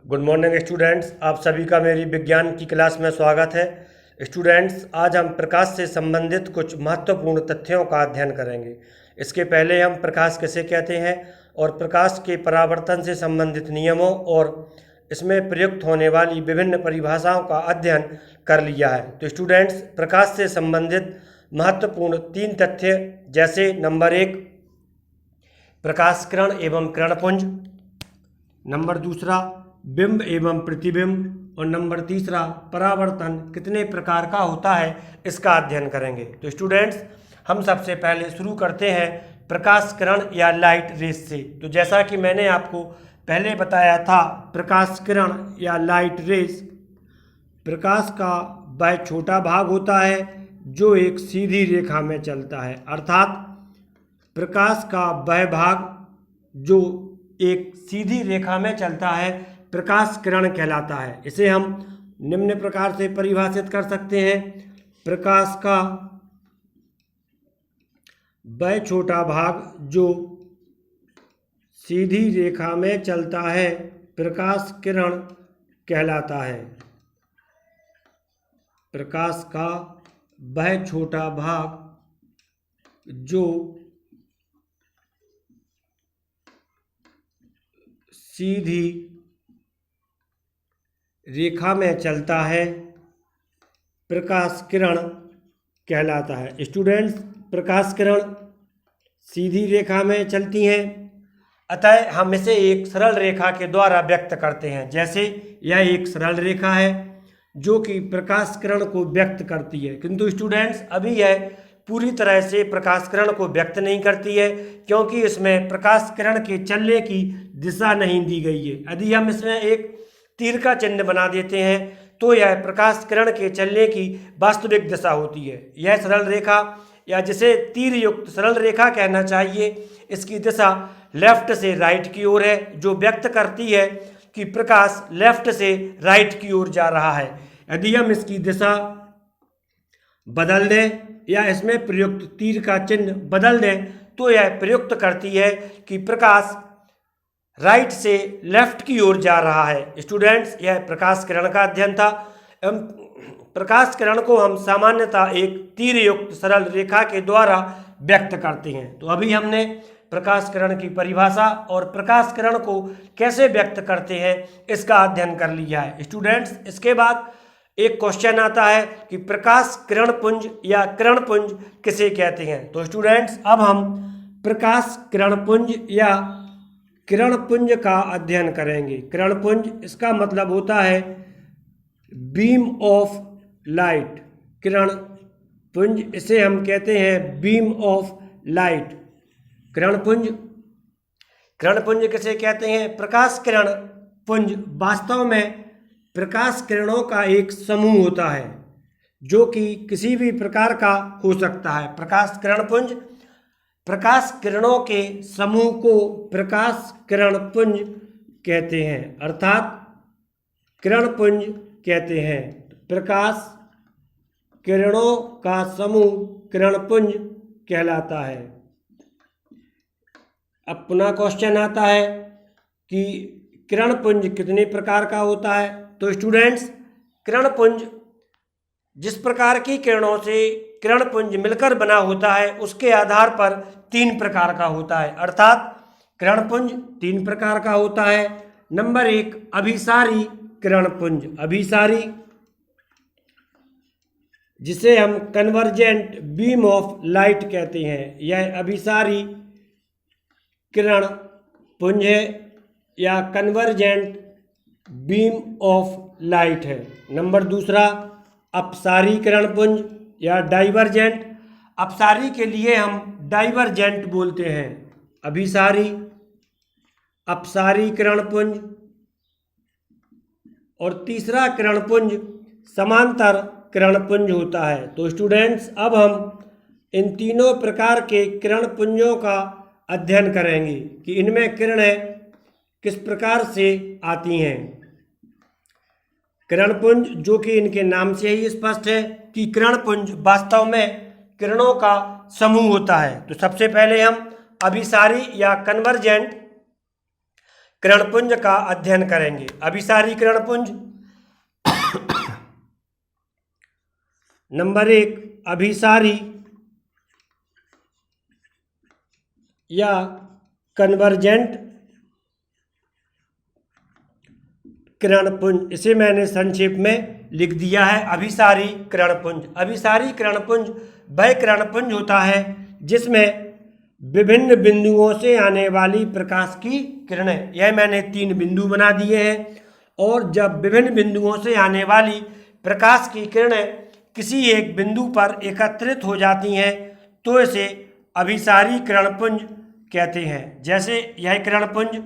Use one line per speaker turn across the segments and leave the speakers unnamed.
Good morning students, आप सभी का मेरी विज्ञान की क्लास में स्वागत है। स्टूडेंट्स, आज हम प्रकाश से संबंधित कुछ महत्वपूर्ण तथ्यों का अध्ययन करेंगे। इसके पहले हम प्रकाश किसे कहते हैं और प्रकाश के परावर्तन से संबंधित नियमों और इसमें प्रयुक्त होने वाली विभिन्न परिभाषाओं का अध्ययन कर लिया है। तो स्टूडेंट्स, प्रकाश से संबंधित महत्वपूर्ण 3 तथ्य जैसे नंबर 1 प्रकाश किरण एवं किरणपुंज, नंबर 2 बिंब एवं प्रतिबिंब और नंबर 3 परावर्तन कितने प्रकार का होता है, इसका अध्ययन करेंगे। तो स्टूडेंट्स, हम सबसे पहले शुरू करते हैं प्रकाश किरण या लाइट रेस से। तो जैसा कि मैंने आपको पहले बताया था, प्रकाश किरण या लाइट रेस प्रकाश का वह छोटा भाग होता है जो एक सीधी रेखा में चलता है, अर्थात प्रकाश का वह भाग जो एक सीधी रेखा में चलता है प्रकाश किरण कहलाता है। इसे हम निम्न प्रकार से परिभाषित कर सकते हैं। प्रकाश का वह छोटा भाग जो सीधी रेखा में चलता है प्रकाश किरण कहलाता है। प्रकाश का वह छोटा भाग जो सीधी रेखा में चलता है प्रकाश किरण कहलाता है। स्टूडेंट्स, प्रकाश किरण सीधी रेखा में चलती हैं, अतः हम इसे एक सरल रेखा के द्वारा व्यक्त करते हैं। जैसे यह एक सरल रेखा है जो कि प्रकाश किरण को व्यक्त करती है, किंतु स्टूडेंट्स अभी यह पूरी तरह से प्रकाश किरण को व्यक्त नहीं करती है, क्योंकि इसमें प्रकाश किरण के चलने की दिशा नहीं दी गई है। यदि हम इसमें एक तीर का चिन्ह बना देते हैं तो यह प्रकाश किरण के चलने की वास्तविक दिशा होती है। यह सरल रेखा या जिसे तीर युक्त सरल रेखा कहना चाहिए, इसकी दिशा लेफ्ट से राइट की ओर है, जो व्यक्त करती है कि प्रकाश लेफ्ट से राइट की ओर जा रहा है। यदि हम इसकी दिशा बदल दें या इसमें प्रयुक्त तीर का चिन्ह बदल दें तो यह प्रयुक्त करती है कि प्रकाश राइट से लेफ्ट की ओर जा रहा है। स्टूडेंट्स, यह प्रकाश किरण का अध्ययन था। प्रकाश किरण को हम सामान्यतः एक तीर युक्त सरल रेखा के द्वारा व्यक्त करते हैं। तो अभी हमने प्रकाश किरण की परिभाषा और प्रकाश किरण को कैसे व्यक्त करते हैं इसका अध्ययन कर लिया है। स्टूडेंट्स, इसके बाद एक क्वेश्चन आता है कि प्रकाश किरणपुंज या किरणपुंज किसे कहते हैं। तो स्टूडेंट्स, अब हम प्रकाश किरणपुंज या किरणपुंज का अध्ययन करेंगे। किरणपुंज, इसका मतलब होता है बीम ऑफ लाइट। किरणपुंज, इसे हम कहते हैं बीम ऑफ लाइट। किरणपुंज किसे कहते हैं? प्रकाश किरण पुंज वास्तव में प्रकाश किरणों का एक समूह होता है जो कि किसी भी प्रकार का हो सकता है। प्रकाश किरणपुंज प्रकाश किरणों के समूह को प्रकाश किरणपुंज कहते हैं, अर्थात किरणपुंज कहते हैं। प्रकाश किरणों का समूह किरणपुंज कहलाता है। अब पुनः क्वेश्चन आता है कि किरणपुंज कितने प्रकार का होता है। तो स्टूडेंट्स, किरणपुंज जिस प्रकार की किरणों से किरणपुंज मिलकर बना होता है उसके आधार पर 3 प्रकार का होता है, अर्थात किरणपुंज 3 प्रकार का होता है। नंबर 1 अभिसारी किरणपुंज। अभिसारी, जिसे हम कन्वर्जेंट बीम ऑफ लाइट कहते हैं, यह अभिसारी किरण पुंज है या कन्वर्जेंट बीम ऑफ लाइट है। नंबर 2 अपसारी किरणपुंज या डाइवर्जेंट। अपसारी के लिए हम डाइवर्जेंट बोलते हैं। अभिसारी, अपसारी किरणपुंज। और तीसरा किरणपुंज समांतर किरणपुंज होता है। तो स्टूडेंट्स, अब हम इन तीनों प्रकार के किरणपुंजों का अध्ययन करेंगे कि इनमें किरणें किस प्रकार से आती हैं। किरणपुंज, जो कि इनके नाम से ही स्पष्ट है कि किरणपुंज वास्तव में किरणों का समूह होता है। तो सबसे पहले हम अभिसारी या कन्वर्जेंट किरणपुंज का अध्ययन करेंगे। अभिसारी किरणपुंज। नंबर 1, अभिसारी या कन्वर्जेंट किरणपुंज, इसे मैंने संक्षेप में लिख दिया है अभिसारी किरणपुंज। अभिसारी किरणपुंज वह किरणपुंज होता है जिसमें विभिन्न बिंदुओं से आने वाली प्रकाश की किरणें, यह मैंने 3 बिंदु बना दिए हैं, और जब विभिन्न बिंदुओं से आने वाली प्रकाश की किरणें किसी एक बिंदु पर एकत्रित हो जाती हैं तो इसे अभिसारी किरणपुंज कहते हैं। जैसे यह किरणपुंज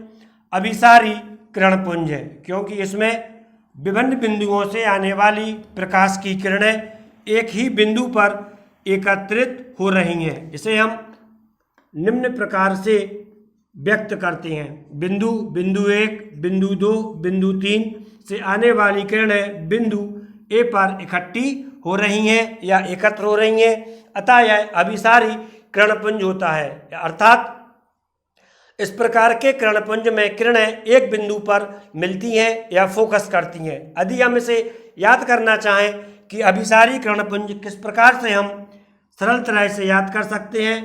अभिसारी किरणपुंज है क्योंकि इसमें विभिन्न बिंदुओं से आने वाली प्रकाश की किरणें एक ही बिंदु पर एकत्रित हो रही हैं। इसे हम निम्न प्रकार से व्यक्त करते हैं। बिंदु 1, बिंदु 2, बिंदु 3 से आने वाली किरणें बिंदु ए पर इकट्ठी हो रही हैं या एकत्र हो रही हैं, अतः यह अभिसारी किरणपुंज होता है। अर्थात इस प्रकार के किरणपुंज में किरणें एक बिंदु पर मिलती हैं या फोकस करती हैं। यदि हम इसे याद करना चाहें कि अभिसारी किरणपुंज किस प्रकार से हम सरल तरह से याद कर सकते हैं,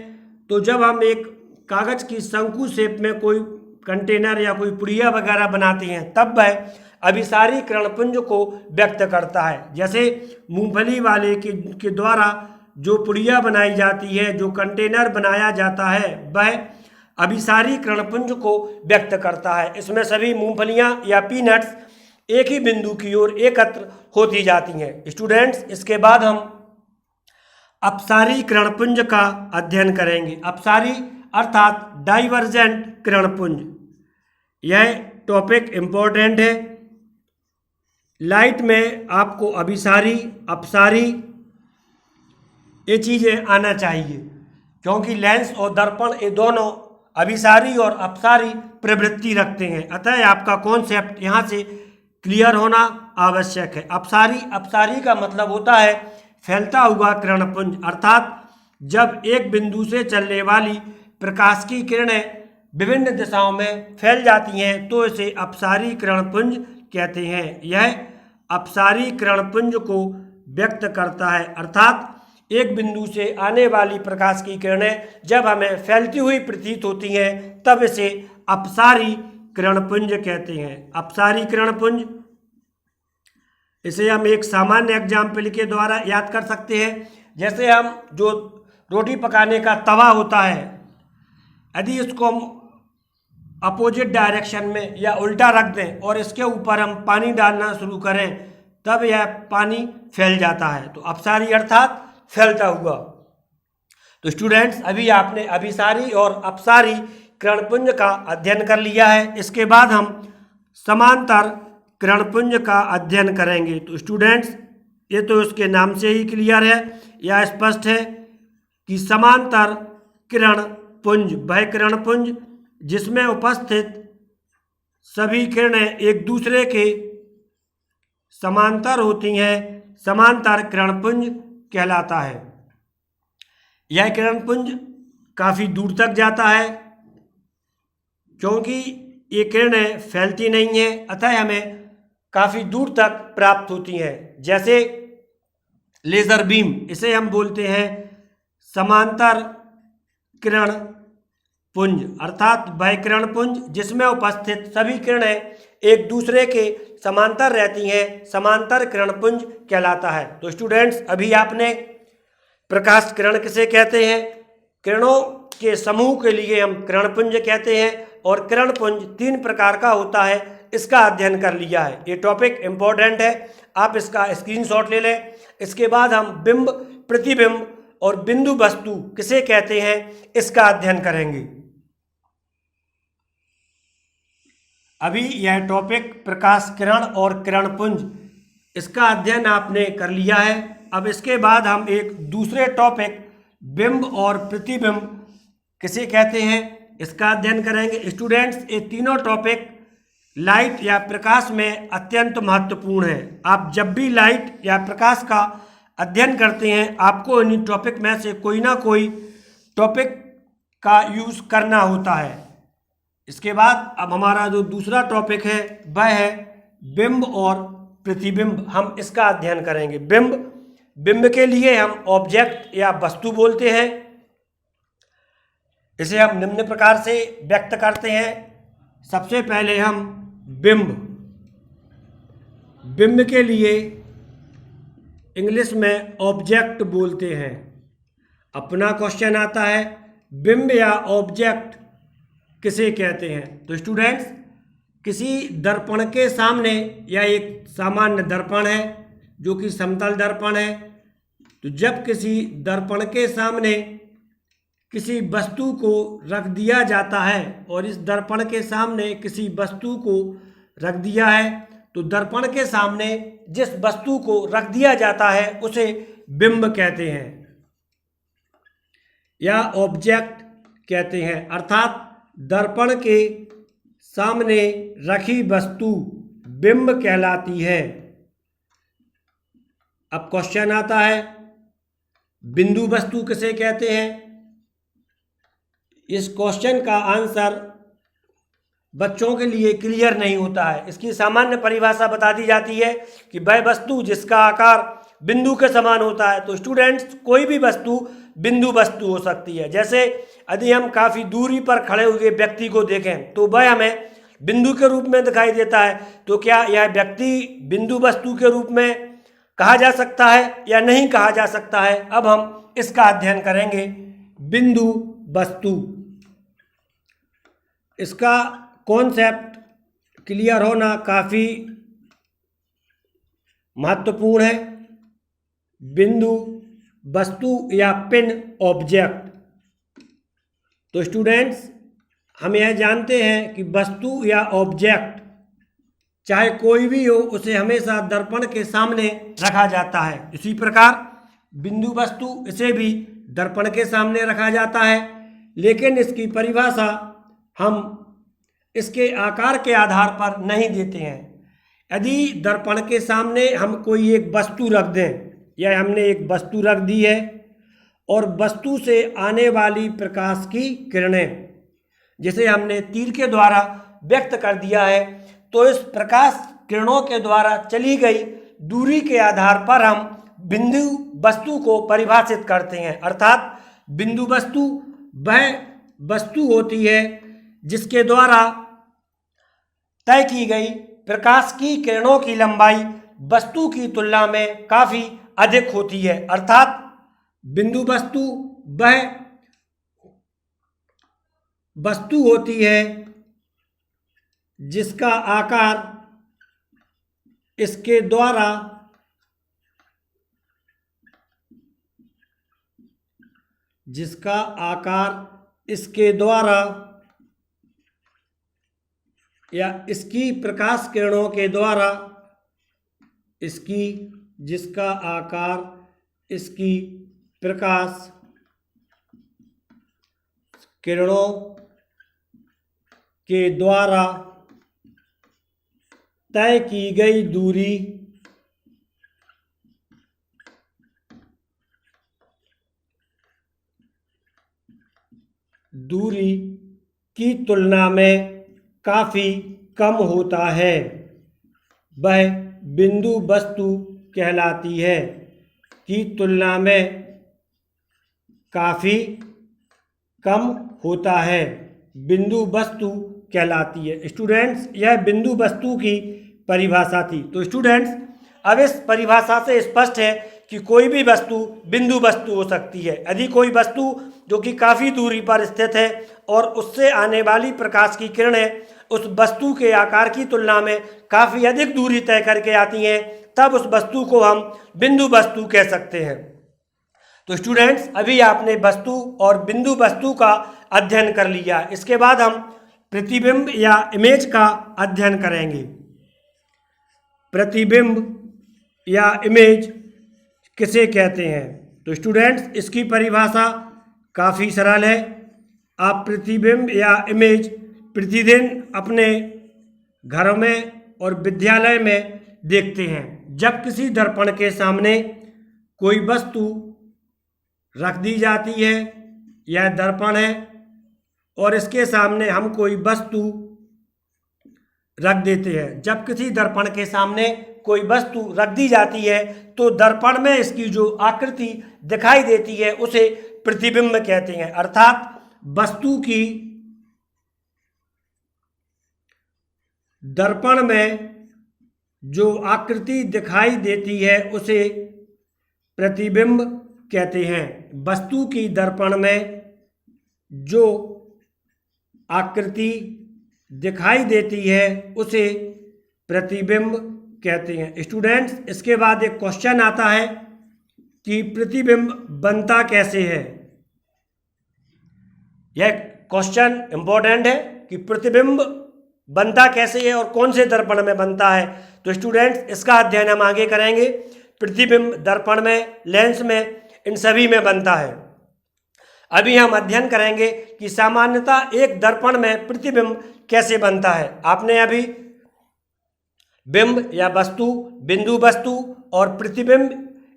तो जब हम एक कागज की शंकु शेप में कोई कंटेनर या कोई पुड़िया वगैरह बनाते हैं तब वह अभिसारी किरणपुंज को व्यक्त करता है। जैसे मूंगफली वाले के द्वारा जो पुड़िया बनाई जाती है, जो कंटेनर बनाया जाता है, वह अभिसारी किरणपुंज को व्यक्त करता है। इसमें सभी मूंगफलियां या पीनट्स एक ही बिंदु की ओर एकत्र होती जाती हैं। स्टूडेंट्स, इसके बाद हम अपसारी किरणपुंज का अध्ययन करेंगे। अपसारी अर्थात डाइवर्जेंट किरणपुंज, यह टॉपिक इम्पोर्टेंट है। लाइट में आपको अभिसारी, अपसारी ये चीज़ें आना चाहिए क्योंकि लेंस और दर्पण ये दोनों अभिसारी और अपसारी प्रवृत्ति रखते हैं, अतः आपका कॉन्सेप्ट यहाँ से क्लियर होना आवश्यक है। अपसारी का मतलब होता है फैलता हुआ किरणपुंज, अर्थात जब एक बिंदु से चलने वाली प्रकाश की किरणें विभिन्न दिशाओं में फैल जाती हैं तो इसे अपसारी किरणपुंज कहते हैं। यह अपसारी किरणपुंज को व्यक्त करता है, अर्थात एक बिंदु से आने वाली प्रकाश की किरणें जब हमें फैलती हुई प्रतीत होती हैं तब इसे अपसारी किरणपुंज कहते हैं। अपसारी किरणपुंज, इसे हम एक सामान्य एग्जाम्पल के द्वारा याद कर सकते हैं। जैसे हम जो रोटी पकाने का तवा होता है, यदि इसको हम अपोजिट डायरेक्शन में या उल्टा रख दें और इसके ऊपर हम पानी डालना शुरू करें तब यह पानी फैल जाता है, तो अपसारी अर्थात फैलता हुआ। तो स्टूडेंट्स, अभी आपने अभिसारी और अपसारी किरणपुंज का अध्ययन कर लिया है। इसके बाद हम समांतर किरणपुंज का अध्ययन करेंगे। तो स्टूडेंट्स, ये तो इसके नाम से ही क्लियर है या स्पष्ट है कि समांतर किरणपुंज वह किरणपुंज जिसमें उपस्थित सभी किरणें एक दूसरे के समांतर होती हैं, समांतर किरणपुंज कहलाता है। यह किरणपुंज काफ़ी दूर तक जाता है क्योंकि ये किरणें फैलती नहीं हैं, अतः हमें काफ़ी दूर तक प्राप्त होती हैं। जैसे लेज़र बीम, इसे हम बोलते हैं समांतर किरणपुंज, अर्थात वह किरणपुंज जिसमें उपस्थित सभी किरणें एक दूसरे के समांतर रहती हैं, समांतर किरणपुंज कहलाता है। तो स्टूडेंट्स, अभी आपने प्रकाश किरण किसे कहते हैं, किरणों के समूह के लिए हम किरणपुंज कहते हैं, और किरणपुंज 3 प्रकार का होता है, इसका अध्ययन कर लिया है। ये टॉपिक इम्पोर्टेंट है, आप इसका स्क्रीनशॉट ले लें। इसके बाद हम बिंब, प्रतिबिंब और बिंदु वस्तु किसे कहते हैं इसका अध्ययन करेंगे। अभी यह टॉपिक प्रकाश किरण और किरणपुंज, इसका अध्ययन आपने कर लिया है। अब इसके बाद हम एक दूसरे टॉपिक बिंब और प्रतिबिंब किसे कहते हैं इसका अध्ययन करेंगे। स्टूडेंट्स, ये तीनों टॉपिक लाइट या प्रकाश में अत्यंत महत्वपूर्ण है। आप जब भी लाइट या प्रकाश का अध्ययन करते हैं आपको इन टॉपिक में से कोई ना कोई टॉपिक का यूज़ करना होता है। इसके बाद अब हमारा जो दूसरा टॉपिक है वह है बिंब और प्रतिबिंब। हम इसका अध्ययन करेंगे। बिंब के लिए हम ऑब्जेक्ट या वस्तु बोलते हैं। इसे हम निम्न प्रकार से व्यक्त करते हैं। सबसे पहले हम बिंब के लिए इंग्लिश में ऑब्जेक्ट बोलते हैं। अपना क्वेश्चन आता है, बिंब या ऑब्जेक्ट किसे कहते हैं? तो स्टूडेंट्स, किसी दर्पण के सामने, या एक सामान्य दर्पण है जो कि समतल दर्पण है, तो जब किसी दर्पण के सामने किसी वस्तु को रख दिया जाता है और इस दर्पण के सामने किसी वस्तु को रख दिया है, तो दर्पण के सामने जिस वस्तु को रख दिया जाता है उसे बिंब कहते हैं या ऑब्जेक्ट कहते हैं। अर्थात दर्पण के सामने रखी वस्तु बिंब कहलाती है। अब क्वेश्चन आता है, बिंदु वस्तु किसे कहते हैं? इस क्वेश्चन का आंसर बच्चों के लिए क्लियर नहीं होता है। इसकी सामान्य परिभाषा बता दी जाती है कि वह वस्तु जिसका आकार बिंदु के समान होता है। तो स्टूडेंट्स, कोई भी वस्तु बिंदु वस्तु हो सकती है। जैसे यदि हम काफ़ी दूरी पर खड़े हुए व्यक्ति को देखें तो वह हमें बिंदु के रूप में दिखाई देता है। तो क्या यह व्यक्ति बिंदु वस्तु के रूप में कहा जा सकता है या नहीं कहा जा सकता है? अब हम इसका अध्ययन करेंगे। बिंदु वस्तु, इसका कॉन्सेप्ट क्लियर होना काफ़ी महत्वपूर्ण है। बिंदु वस्तु या पिन ऑब्जेक्ट। तो स्टूडेंट्स, हम यह जानते हैं कि वस्तु या ऑब्जेक्ट चाहे कोई भी हो, उसे हमेशा दर्पण के सामने रखा जाता है। इसी प्रकार बिंदु वस्तु, इसे भी दर्पण के सामने रखा जाता है, लेकिन इसकी परिभाषा हम इसके आकार के आधार पर नहीं देते हैं। यदि दर्पण के सामने हम कोई एक वस्तु रख दें, या हमने एक वस्तु रख दी है और वस्तु से आने वाली प्रकाश की किरणें जिसे हमने तीर के द्वारा व्यक्त कर दिया है, तो इस प्रकाश किरणों के द्वारा चली गई दूरी के आधार पर हम बिंदु वस्तु को परिभाषित करते हैं। अर्थात बिंदु वस्तु वह वस्तु होती है जिसके द्वारा तय की गई प्रकाश की किरणों की लंबाई वस्तु की तुलना में काफ़ी अधिक होती है। अर्थात बिंदु वस्तु वह वस्तु होती है जिसका आकार इसके द्वारा या इसकी प्रकाश किरणों के द्वारा जिसका आकार इसकी प्रकाश किरणों के द्वारा तय की गई दूरी की तुलना में काफ़ी कम होता है, वह बिंदु वस्तु कहलाती है। की तुलना में काफ़ी कम होता है, बिंदु वस्तु कहलाती है। स्टूडेंट्स, यह बिंदु वस्तु की परिभाषा थी। तो स्टूडेंट्स, अब इस परिभाषा से स्पष्ट है कि कोई भी वस्तु बिंदु वस्तु हो सकती है। यदि कोई वस्तु जो कि काफ़ी दूरी पर स्थित है और उससे आने वाली प्रकाश की किरणें उस वस्तु के आकार की तुलना में काफ़ी अधिक दूरी तय करके आती हैं, तब उस वस्तु को हम बिंदु वस्तु कह सकते हैं। तो स्टूडेंट्स, अभी आपने वस्तु और बिंदु वस्तु का अध्ययन कर लिया। इसके बाद हम प्रतिबिंब या इमेज का अध्ययन करेंगे। प्रतिबिंब या इमेज किसे कहते हैं? तो स्टूडेंट्स, इसकी परिभाषा काफ़ी सरल है। आप प्रतिबिंब या इमेज प्रतिदिन अपने घरों में और विद्यालय में देखते हैं। जब किसी दर्पण के सामने कोई वस्तु रख दी जाती है, यह दर्पण है, और इसके सामने हम कोई वस्तु रख देते हैं। जब किसी दर्पण के सामने कोई वस्तु रख दी जाती है तो दर्पण में इसकी जो आकृति दिखाई देती है उसे प्रतिबिंब कहते हैं। अर्थात वस्तु की दर्पण में जो आकृति दिखाई देती है उसे प्रतिबिंब कहते हैं। वस्तु की दर्पण में जो आकृति दिखाई देती है उसे प्रतिबिंब कहते हैं। स्टूडेंट्स, इसके बाद एक क्वेश्चन आता है कि प्रतिबिंब बनता कैसे है। यह क्वेश्चन इंपॉर्टेंट है कि प्रतिबिंब बनता कैसे है और कौन से दर्पण में बनता है। तो स्टूडेंट्स, इसका अध्ययन हम आगे करेंगे। प्रतिबिंब दर्पण में, लेंस में, इन सभी में बनता है। अभी हम अध्ययन करेंगे कि सामान्यतः एक दर्पण में प्रतिबिंब कैसे बनता है। आपने अभी बिंब या वस्तु, बिंदु वस्तु और प्रतिबिंब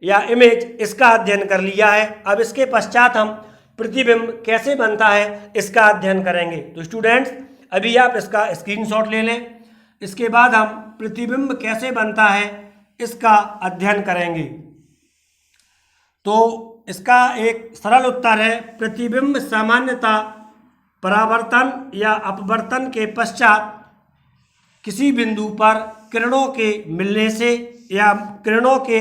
या इमेज, इसका अध्ययन कर लिया है। अब इसके पश्चात हम प्रतिबिंब कैसे बनता है इसका अध्ययन करेंगे। तो स्टूडेंट्स, अभी आप इसका स्क्रीनशॉट ले लें। इसके बाद हम प्रतिबिंब कैसे बनता है इसका अध्ययन करेंगे। तो इसका एक सरल उत्तर है, प्रतिबिंब सामान्यतः परावर्तन या अपवर्तन के पश्चात किसी बिंदु पर किरणों के मिलने से या किरणों के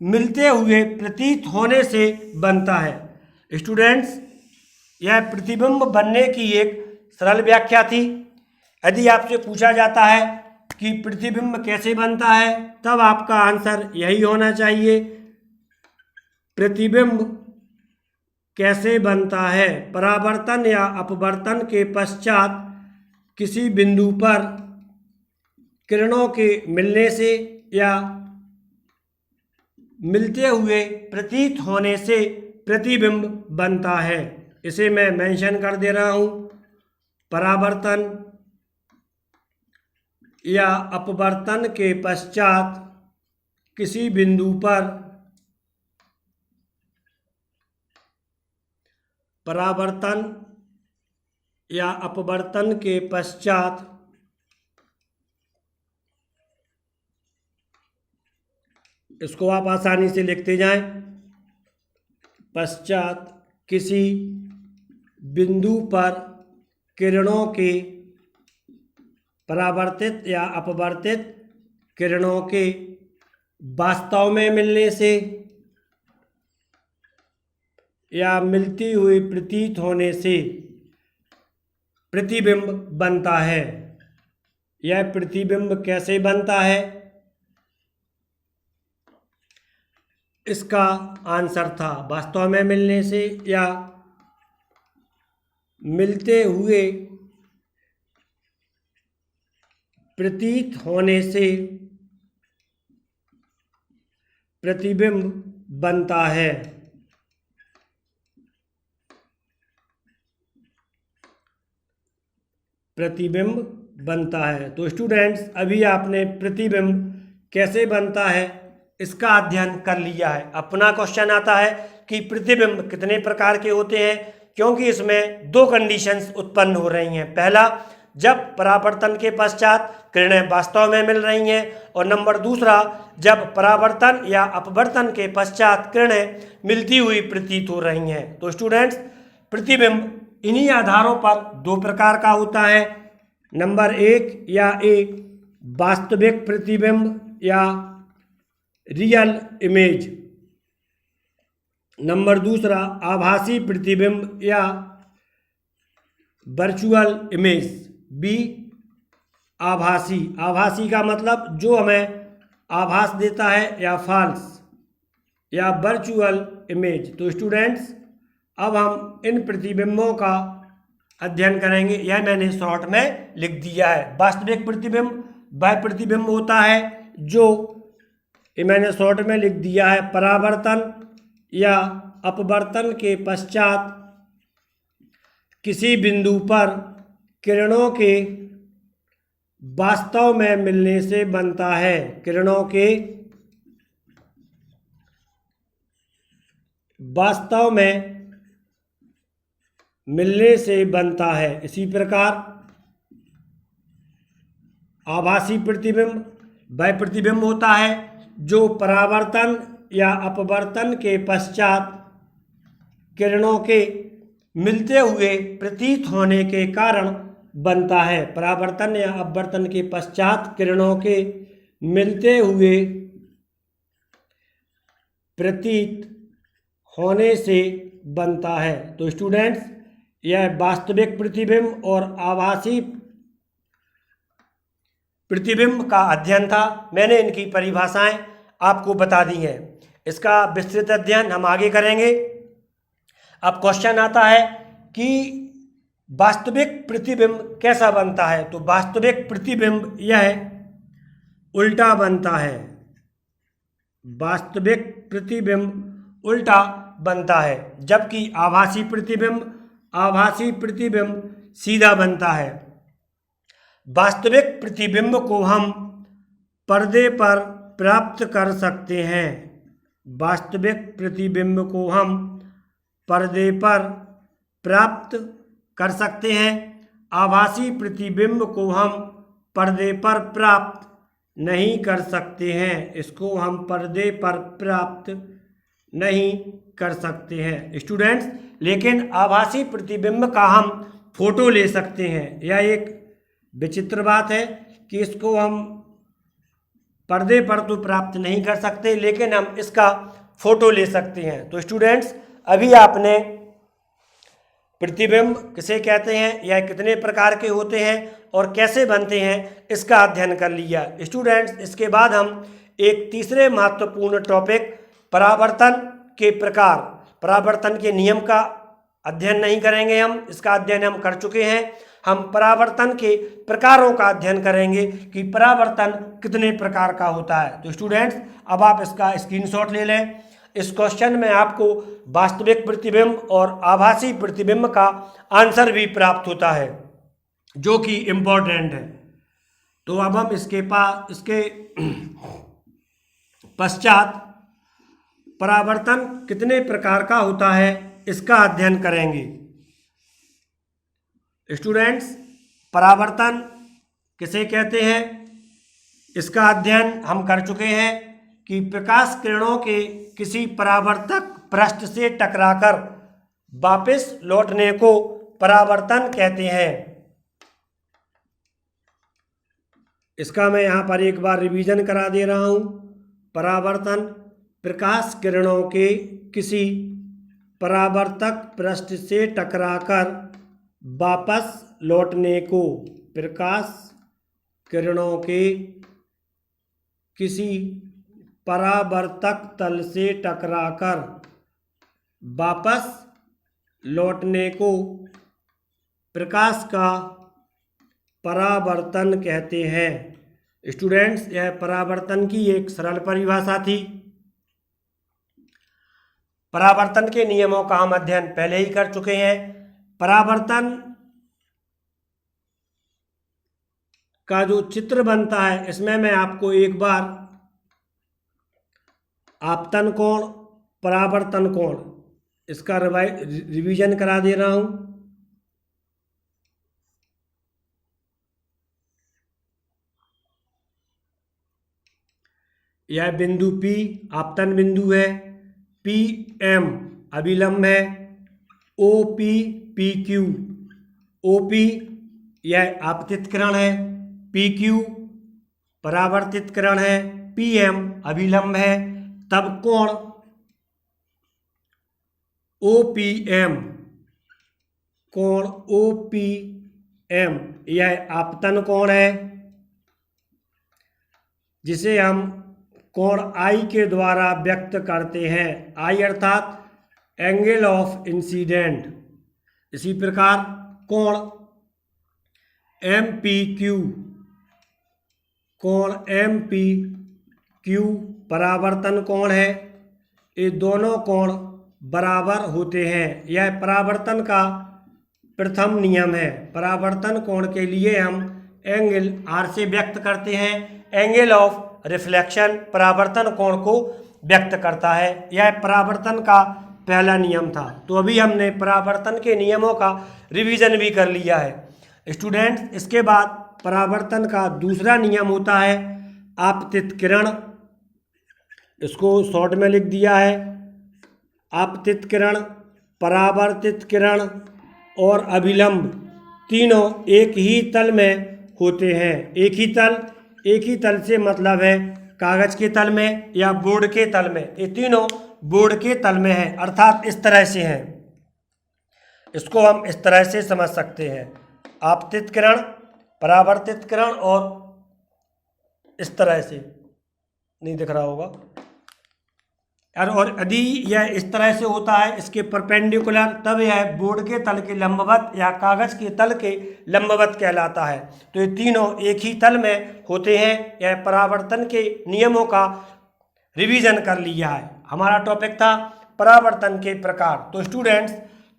मिलते हुए प्रतीत होने से बनता है। स्टूडेंट्स, यह प्रतिबिंब बनने की एक सरल व्याख्या थी। यदि आपसे पूछा जाता है कि प्रतिबिंब कैसे बनता है, तब आपका आंसर यही होना चाहिए, प्रतिबिंब कैसे बनता है। परावर्तन या अपवर्तन के पश्चात किसी बिंदु पर किरणों के मिलने से या मिलते हुए प्रतीत होने से प्रतिबिंब बनता है। इसे मैं मेंशन कर दे रहा हूँ। परावर्तन या अपवर्तन के पश्चात किसी बिंदु पर परावर्तन या अपवर्तन के पश्चात इसको आप आसानी से लिखते जाएं, पश्चात किसी बिंदु पर किरणों के परावर्तित या अपवर्तित किरणों के वास्तव में मिलने से या मिलती हुई प्रतीत होने से प्रतिबिंब बनता है। यह प्रतिबिंब कैसे बनता है, इसका आंसर था वास्तव में मिलने से या मिलते हुए प्रतीत होने से प्रतिबिंब बनता है। प्रतिबिंब बनता है। तो स्टूडेंट्स, अभी आपने प्रतिबिंब कैसे बनता है इसका अध्ययन कर लिया है। अपना क्वेश्चन आता है कि प्रतिबिंब कितने प्रकार के होते हैं, क्योंकि इसमें दो कंडीशंस उत्पन्न हो रही हैं। पहला, जब परावर्तन के पश्चात किरणें वास्तव में मिल रही हैं, और नंबर दूसरा, जब परावर्तन या अपवर्तन के पश्चात किरणें मिलती हुई प्रतीत हो रही हैं। तो स्टूडेंट्स, प्रतिबिंब इन्हीं आधारों पर दो प्रकार का होता है। नंबर एक या वास्तविक प्रतिबिंब या रियल इमेज। नंबर दूसरा, आभासी प्रतिबिंब या वर्चुअल इमेज। बी, आभासी का मतलब जो हमें आभास देता है, या फॉल्स या वर्चुअल इमेज। तो स्टूडेंट्स, अब हम इन प्रतिबिंबों का अध्ययन करेंगे। यह मैंने शॉर्ट में लिख दिया है। वास्तविक प्रतिबिंब वह प्रतिबिंब होता है जो, ये मैंने शॉर्ट में लिख दिया है, परावर्तन या अपवर्तन के पश्चात किसी बिंदु पर किरणों के वास्तव में मिलने से बनता है। किरणों के वास्तव में मिलने से बनता है। इसी प्रकार आभासी प्रतिबिंब वह प्रतिबिंब होता है जो परावर्तन या अपवर्तन के पश्चात किरणों के मिलते हुए प्रतीत होने के कारण बनता है। परावर्तन या अपवर्तन के पश्चात किरणों के मिलते हुए प्रतीत होने से बनता है। तो स्टूडेंट्स, यह वास्तविक प्रतिबिंब और आभासी प्रतिबिंब का अध्ययन था। मैंने इनकी परिभाषाएं आपको बता दी हैं। इसका विस्तृत अध्ययन हम आगे करेंगे। अब क्वेश्चन आता है कि वास्तविक प्रतिबिंब कैसा बनता है। तो वास्तविक प्रतिबिंब यह उल्टा बनता है। वास्तविक प्रतिबिंब उल्टा बनता है, जबकि आभासी प्रतिबिंब सीधा बनता है। वास्तविक प्रतिबिंब को हम पर्दे पर प्राप्त कर सकते हैं। वास्तविक प्रतिबिंब को हम पर्दे पर प्राप्त कर सकते हैं। आभासी प्रतिबिंब को हम पर्दे पर प्राप्त नहीं कर सकते हैं। इसको हम पर्दे पर प्राप्त नहीं कर सकते हैं स्टूडेंट्स। लेकिन आभासी प्रतिबिंब का हम फोटो ले सकते हैं। यह एक विचित्र बात है कि इसको हम पर्दे पर तो प्राप्त नहीं कर सकते, लेकिन हम इसका फोटो ले सकते हैं। तो स्टूडेंट्स, अभी आपने प्रतिबिंब किसे कहते हैं, यह कितने प्रकार के होते हैं और कैसे बनते हैं, इसका अध्ययन कर लिया। स्टूडेंट्स, इसके बाद हम एक तीसरे महत्वपूर्ण टॉपिक परावर्तन के प्रकार, परावर्तन के नियम का अध्ययन नहीं करेंगे। हम इसका अध्ययन हम कर चुके हैं। हम परावर्तन के प्रकारों का अध्ययन करेंगे कि परावर्तन कितने प्रकार का होता है। तो स्टूडेंट्स, अब आप इसका स्क्रीनशॉट ले लें। इस क्वेश्चन में आपको वास्तविक प्रतिबिंब और आभासी प्रतिबिंब का आंसर भी प्राप्त होता है, जो कि इम्पोर्टेंट है। तो अब हम इसके पश्चात परावर्तन कितने प्रकार का होता है, इसका अध्ययन करेंगे। स्टूडेंट्स, परावर्तन किसे कहते हैं, इसका अध्ययन हम कर चुके हैं कि प्रकाश किरणों के किसी परावर्तक पृष्ठ से टकराकर वापस लौटने को परावर्तन कहते हैं। इसका मैं यहाँ पर एक बार रिवीजन करा दे रहा हूँ। परावर्तन प्रकाश किरणों के किसी परावर्तक पृष्ठ से टकराकर वापस लौटने को, प्रकाश किरणों के किसी परावर्तक तल से टकराकर वापस लौटने को प्रकाश का परावर्तन कहते हैं। स्टूडेंट्स, यह परावर्तन की एक सरल परिभाषा थी। परावर्तन के नियमों का हम अध्ययन पहले ही कर चुके हैं। परावर्तन का जो चित्र बनता है, इसमें मैं आपको एक बार आपतन कोण, परावर्तन कोण, इसका रिवीजन करा दे रहा हूं। यह बिंदु P आपतन बिंदु है, PM अभिलंब है, OP PQ, OP यह आपतित किरण है, PQ परावर्तित किरण है, PM अभिलंब है। तब कोण OPM, कोण OPM यह आपतन कोण है, जिसे हम कोण I के द्वारा व्यक्त करते हैं। I अर्थात एंगल ऑफ इंसिडेंट। इसी प्रकार कोण MPQ, कोण MPQ परावर्तन कोण है। ये दोनों कोण बराबर होते हैं। यह परावर्तन का प्रथम नियम है। परावर्तन कोण के लिए हम एंगल R से व्यक्त करते हैं। एंगल ऑफ रिफ्लेक्शन परावर्तन कोण को व्यक्त करता है। यह परावर्तन का पहला नियम था। तो अभी हमने परावर्तन के नियमों का रिवीजन भी कर लिया है स्टूडेंट्स। इसके बाद परावर्तन का दूसरा नियम होता है आपतित किरण। इसको शॉर्ट में लिख दिया है। आपतित किरण, परावर्तित किरण और अभिलंब तीनों एक ही तल में होते हैं। एक ही तल से मतलब है कागज के तल में या बोर्ड के तल में। ये तीनों बोर्ड के तल में है, अर्थात इस तरह से हैं। इसको हम इस तरह से समझ सकते हैं, आपतित किरण, परावर्तित किरण और इस तरह से, नहीं दिख रहा होगा और यदि यह इस तरह से होता है इसके परपेंडिकुलर, तब यह बोर्ड के तल के लंबवत या कागज के तल के लंबवत कहलाता है। तो ये तीनों एक ही तल में होते हैं। यह परावर्तन के नियमों का रिवीजन कर लिया है। हमारा टॉपिक था परावर्तन के प्रकार। तो स्टूडेंट्स,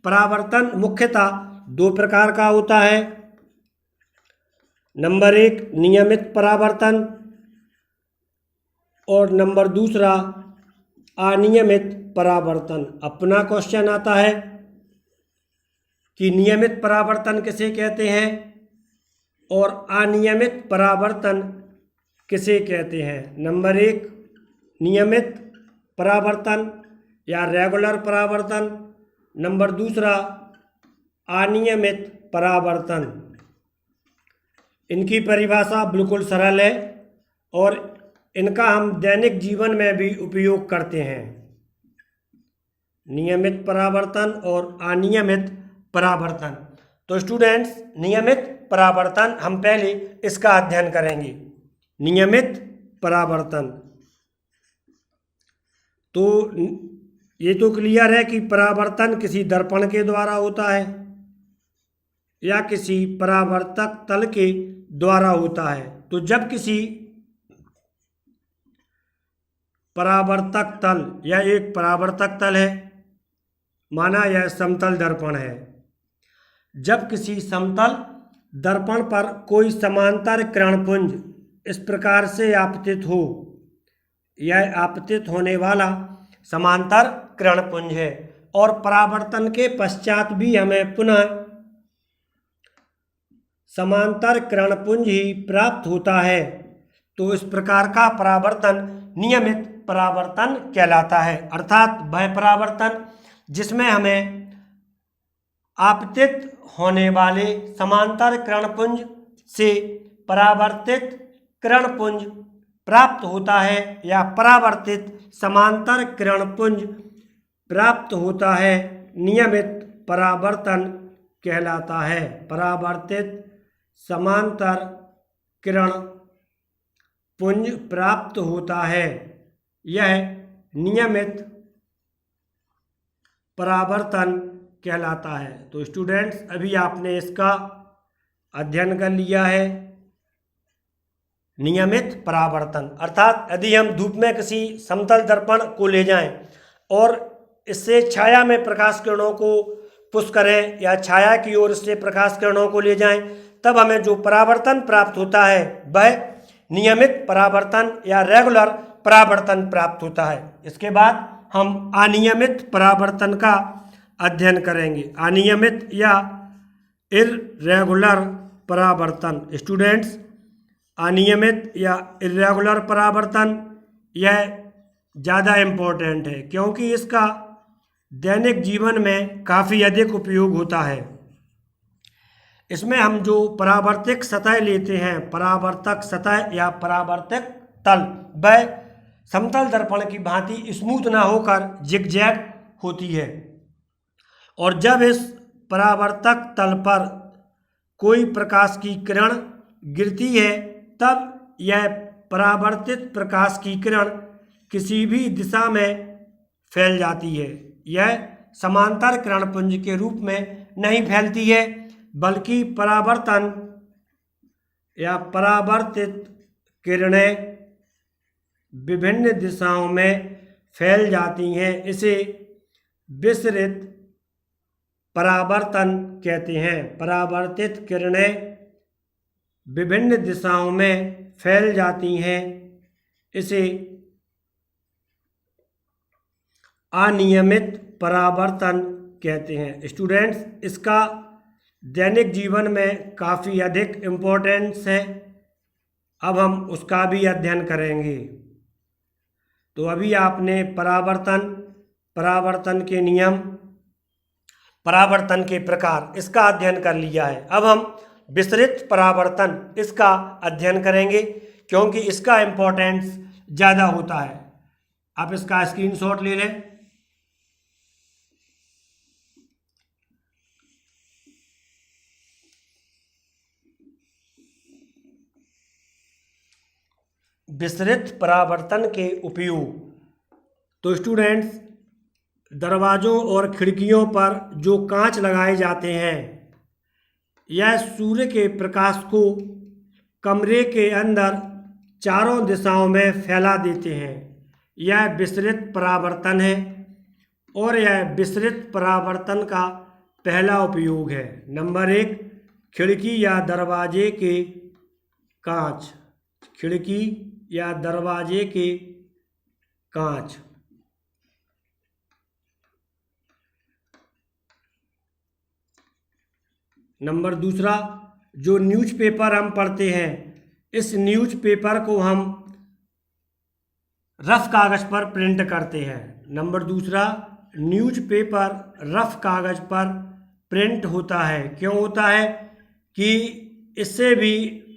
परावर्तन मुख्यतः दो प्रकार का होता है। नंबर 1 नियमित परावर्तन और नंबर दूसरा अनियमित परावर्तन। अपना क्वेश्चन आता है कि नियमित परावर्तन किसे कहते हैं और अनियमित परावर्तन किसे कहते हैं। नंबर 1 नियमित परावर्तन या रेगुलर परावर्तन, नंबर दूसरा अनियमित परावर्तन। इनकी परिभाषा बिल्कुल सरल है और इनका हम दैनिक जीवन में भी उपयोग करते हैं। नियमित परावर्तन और अनियमित परावर्तन। तो स्टूडेंट्स, नियमित परावर्तन हम पहले इसका अध्ययन करेंगे। नियमित परावर्तन, तो ये तो क्लियर है कि परावर्तन किसी दर्पण के द्वारा होता है या किसी परावर्तक तल के द्वारा होता है। तो जब किसी परावर्तक तल या एक परावर्तक तल है, माना यह समतल दर्पण है, जब किसी समतल दर्पण पर कोई समांतर किरणपुंज इस प्रकार से आपतित हो, यह आपतित होने वाला समांतर किरणपुंज है और परावर्तन के पश्चात भी हमें पुनः समांतर किरणपुंज ही प्राप्त होता है। तो इस प्रकार का परावर्तन नियमित परावर्तन कहलाता है, अर्थात वह परावर्तन जिसमें हमें आपतित होने वाले समांतर किरणपुंज से परावर्तित किरणपुंज प्राप्त होता है या परावर्तित समांतर किरणपुंज प्राप्त होता है, नियमित परावर्तन कहलाता है। परावर्तित समांतर किरणपुंज प्राप्त होता है, यह नियमित परावर्तन कहलाता है। तो स्टूडेंट्स, अभी आपने इसका अध्ययन कर लिया है। नियमित परावर्तन अर्थात यदि हम धूप में किसी समतल दर्पण को ले जाएं और इससे छाया में प्रकाश किरणों को पुश करें या छाया की ओर से प्रकाश किरणों को ले जाएं, तब हमें जो परावर्तन प्राप्त होता है वह नियमित परावर्तन या रेगुलर परावर्तन प्राप्त होता है। इसके बाद हम अनियमित परावर्तन का अध्ययन करेंगे। अनियमित या इर्रेगुलर परावर्तन। स्टूडेंट्स, अनियमित या इर्रेगुलर परावर्तन यह ज़्यादा इम्पोर्टेंट है क्योंकि इसका दैनिक जीवन में काफ़ी अधिक उपयोग होता है। इसमें हम जो परावर्तक सतह लेते हैं, परावर्तक सतह या परावर्तक तल, वह समतल दर्पण की भांति स्मूथ ना होकर जिगजैग होती है और जब इस परावर्तक तल पर कोई प्रकाश की किरण गिरती है तब यह परावर्तित प्रकाश की किरण किसी भी दिशा में फैल जाती है। यह समांतर किरणपुंज के रूप में नहीं फैलती है बल्कि परावर्तन या परावर्तित किरणें विभिन्न दिशाओं में फैल जाती हैं। इसे विसरित परावर्तन कहते हैं। परावर्तित किरणें विभिन्न दिशाओं में फैल जाती हैं, इसे अनियमित परावर्तन कहते हैं। स्टूडेंट्स, इसका दैनिक जीवन में काफ़ी अधिक इम्पोर्टेंस है। अब हम उसका भी अध्ययन करेंगे। तो अभी आपने परावर्तन के नियम, परावर्तन के प्रकार, इसका अध्ययन कर लिया है। अब हम विसरित परावर्तन, इसका अध्ययन करेंगे क्योंकि इसका इम्पोर्टेंस ज़्यादा होता है। आप इसका स्क्रीनशॉट ले लें। विसरित परावर्तन के उपयोग। तो स्टूडेंट्स, दरवाज़ों और खिड़कियों पर जो कांच लगाए जाते हैं, यह सूर्य के प्रकाश को कमरे के अंदर चारों दिशाओं में फैला देते हैं। यह विसरित परावर्तन है और यह विसरित परावर्तन का पहला उपयोग है। नंबर 1, खिड़की या दरवाजे के कांच। खिड़की या दरवाजे के कांच। नंबर 2, जो न्यूज़पेपर हम पढ़ते हैं, इस न्यूज़पेपर को हम रफ कागज़ पर प्रिंट करते हैं। नंबर 2, न्यूज़पेपर रफ कागज़ पर प्रिंट होता है। क्यों होता है? कि इससे भी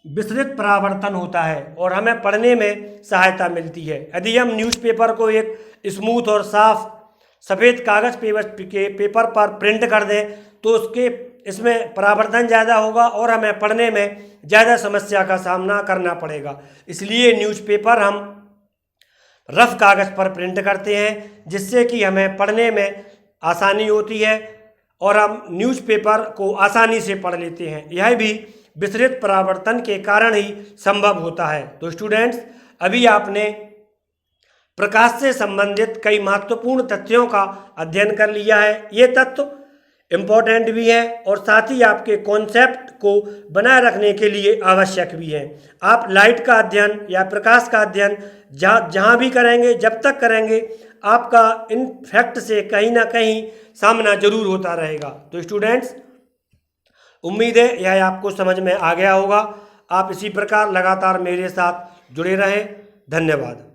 विसरित परावर्तन होता है और हमें पढ़ने में सहायता मिलती है। यदि हम न्यूज़पेपर को एक स्मूथ और साफ सफ़ेद कागज़ के पेपर पर प्रिंट कर दें तो इसमें परावर्तन ज़्यादा होगा और हमें पढ़ने में ज़्यादा समस्या का सामना करना पड़ेगा। इसलिए न्यूज़पेपर हम रफ कागज़ पर प्रिंट करते हैं, जिससे कि हमें पढ़ने में आसानी होती है और हम न्यूज़पेपर को आसानी से पढ़ लेते हैं। यह भी विसरित परावर्तन के कारण ही संभव होता है। तो स्टूडेंट्स, अभी आपने प्रकाश से संबंधित कई महत्वपूर्ण तथ्यों का अध्ययन कर लिया है। ये तथ्य इम्पोर्टेंट भी है और साथ ही आपके कॉन्सेप्ट को बनाए रखने के लिए आवश्यक भी है। आप लाइट का अध्ययन या प्रकाश का अध्ययन जहाँ भी करेंगे, जब तक करेंगे, आपका इन फैक्ट से कहीं ना कहीं सामना जरूर होता रहेगा। तो स्टूडेंट्स, उम्मीद है यह आपको समझ में आ गया होगा। आप इसी प्रकार लगातार मेरे साथ जुड़े रहें। धन्यवाद।